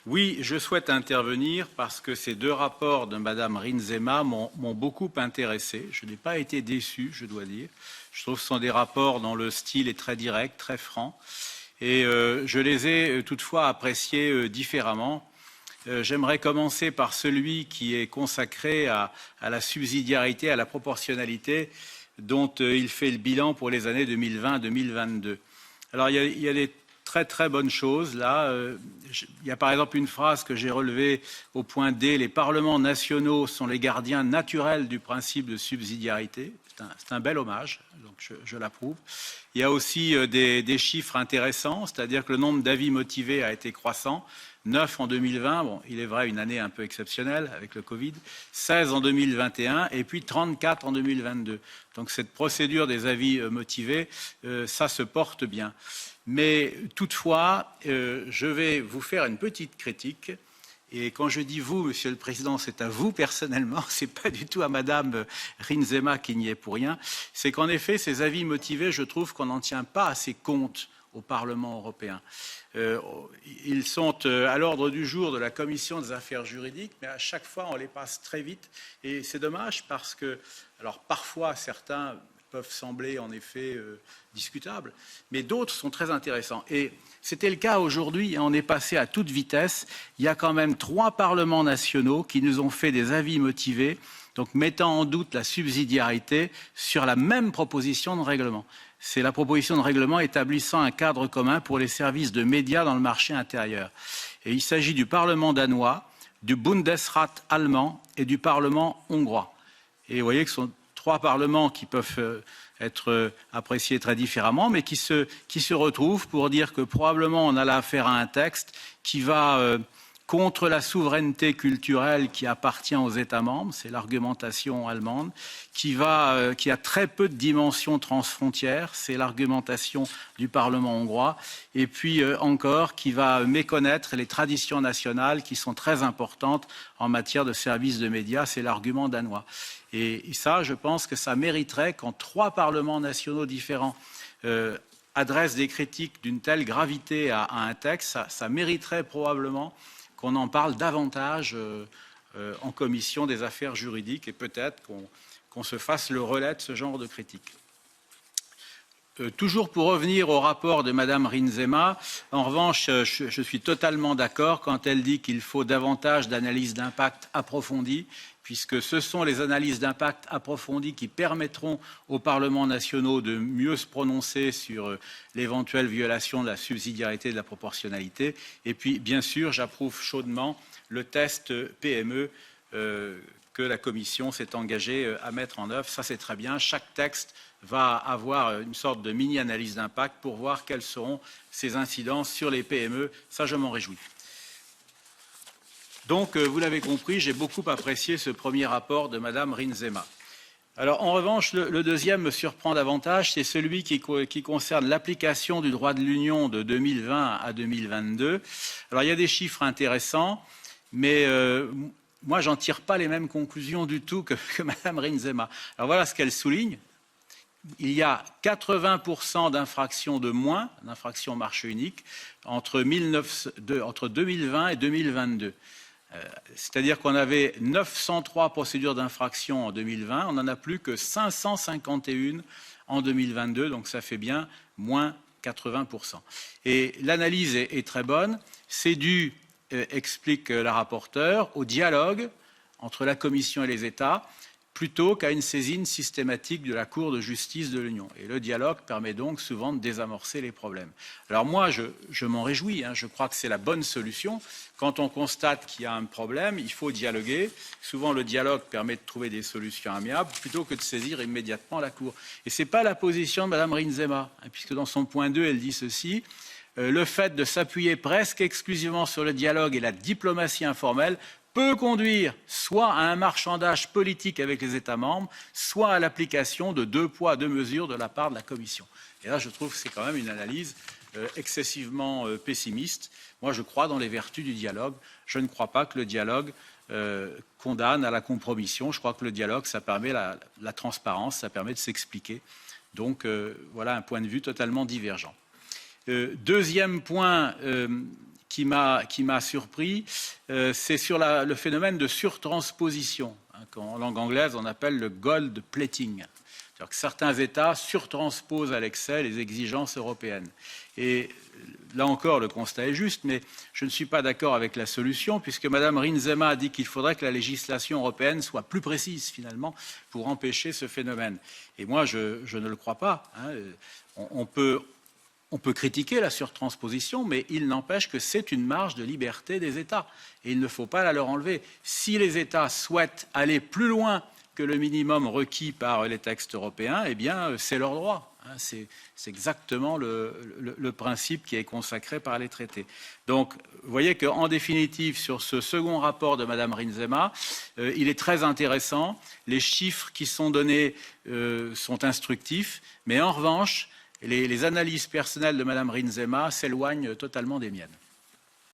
Oui, je souhaite intervenir parce que ces deux rapports de Madame Rinzema m'ont beaucoup intéressé. Je n'ai pas été déçu, je dois dire. Je trouve que ce sont des rapports dont le style est très direct, très franc. Et je les ai toutefois appréciés différemment. J'aimerais commencer par celui qui est consacré à la subsidiarité, à la proportionnalité, dont il fait le bilan pour les années 2020-2022. Alors, il y a des très très bonnes choses là. Il y a par exemple une phrase que j'ai relevée au point D: les parlements nationaux sont les gardiens naturels du principe de subsidiarité. C'est un bel hommage, donc je l'approuve. Il y a aussi des chiffres intéressants, c'est-à-dire que le nombre d'avis motivés a été croissant. 9 en 2020, bon, il est vrai, une année un peu exceptionnelle avec le Covid, 16 en 2021 et puis 34 en 2022. Donc cette procédure des avis motivés, ça se porte bien. Mais toutefois, je vais vous faire une petite critique. Et quand je dis vous, Monsieur le Président, c'est à vous personnellement, c'est pas du tout à Madame Rinzema qui n'y est pour rien. C'est qu'en effet, ces avis motivés, je trouve qu'on n'en tient pas assez compte au Parlement européen. Ils sont à l'ordre du jour de la Commission des affaires juridiques, mais à chaque fois, on les passe très vite. Et c'est dommage parce que, alors parfois, certains peuvent sembler en effet discutables, mais d'autres sont très intéressants. Et c'était le cas aujourd'hui, on est passé à toute vitesse. Il y a quand même 3 parlements nationaux qui nous ont fait des avis motivés, donc mettant en doute la subsidiarité sur la même proposition de règlement. C'est la proposition de règlement établissant un cadre commun pour les services de médias dans le marché intérieur. Et il s'agit du Parlement danois, du Bundesrat allemand et du Parlement hongrois. Et vous voyez que ce sont 3 parlements qui peuvent être appréciés très différemment, mais qui se retrouvent pour dire que probablement on a là affaire à un texte qui va contre la souveraineté culturelle qui appartient aux États membres, c'est l'argumentation allemande, qui a très peu de dimension transfrontière, c'est l'argumentation du Parlement hongrois, et puis encore qui va méconnaître les traditions nationales qui sont très importantes en matière de services de médias, c'est l'argument danois. Et ça, je pense que ça mériterait, quand 3 parlements nationaux différents adressent des critiques d'une telle gravité à un texte, ça mériterait probablement qu'on en parle davantage en commission des affaires juridiques et peut-être qu'on se fasse le relais de ce genre de critiques. Toujours pour revenir au rapport de Madame Rinzema, en revanche, je suis totalement d'accord quand elle dit qu'il faut davantage d'analyses d'impact approfondies, puisque ce sont les analyses d'impact approfondies qui permettront aux parlements nationaux de mieux se prononcer sur l'éventuelle violation de la subsidiarité et de la proportionnalité. Et puis, bien sûr, j'approuve chaudement le test PME que la Commission s'est engagée à mettre en œuvre. Ça, c'est très bien. Chaque texte va avoir une sorte de mini-analyse d'impact pour voir quelles seront ses incidences sur les PME. Ça, je m'en réjouis. Donc, vous l'avez compris, j'ai beaucoup apprécié ce premier rapport de Madame Rinzema. Alors, en revanche, le deuxième me surprend davantage, c'est celui qui concerne l'application du droit de l'Union de 2020 à 2022. Alors, il y a des chiffres intéressants, mais moi, j'en tire pas les mêmes conclusions du tout que Madame Rinzema. Alors, voilà ce qu'elle souligne. Il y a 80% d'infractions de moins, d'infractions marché unique, entre 2020 et 2022. C'est-à-dire qu'on avait 903 procédures d'infraction en 2020, on n'en a plus que 551 en 2022, donc ça fait bien moins 80%. Et l'analyse est très bonne, c'est dû, explique la rapporteure, au dialogue entre la Commission et les États, plutôt qu'à une saisine systématique de la Cour de justice de l'Union. Et le dialogue permet donc souvent de désamorcer les problèmes. Alors moi, je m'en réjouis, je crois que c'est la bonne solution. Quand on constate qu'il y a un problème, il faut dialoguer. Souvent, le dialogue permet de trouver des solutions amiables plutôt que de saisir immédiatement la Cour. Et ce n'est pas la position de Mme Rinzema, puisque dans son point 2, elle dit ceci. Le fait de s'appuyer presque exclusivement sur le dialogue et la diplomatie informelle peut conduire soit à un marchandage politique avec les États membres, soit à l'application de 2 poids, 2 mesures de la part de la Commission. Et là, je trouve que c'est quand même une analyse excessivement pessimiste. Moi, je crois dans les vertus du dialogue. Je ne crois pas que le dialogue condamne à la compromission. Je crois que le dialogue, ça permet la transparence, ça permet de s'expliquer. Donc, voilà un point de vue totalement divergent. Deuxième point qui m'a surpris, c'est sur le phénomène de surtransposition, qu'en langue anglaise on appelle le gold plating. C'est-à-dire que certains États surtransposent à l'excès les exigences européennes. Et là encore, le constat est juste, mais je ne suis pas d'accord avec la solution, puisque Mme Rinzema a dit qu'il faudrait que la législation européenne soit plus précise, finalement, pour empêcher ce phénomène. Et moi, je ne le crois pas. On peut critiquer la surtransposition, mais il n'empêche que c'est une marge de liberté des États. Et il ne faut pas la leur enlever. Si les États souhaitent aller plus loin que le minimum requis par les textes européens, eh bien, c'est leur droit. C'est exactement le principe qui est consacré par les traités. Donc, vous voyez qu'en définitive, sur ce second rapport de Mme Rinzema, il est très intéressant. Les chiffres qui sont donnés sont instructifs, mais en revanche, les analyses personnelles de Mme Rinzema s'éloignent totalement des miennes.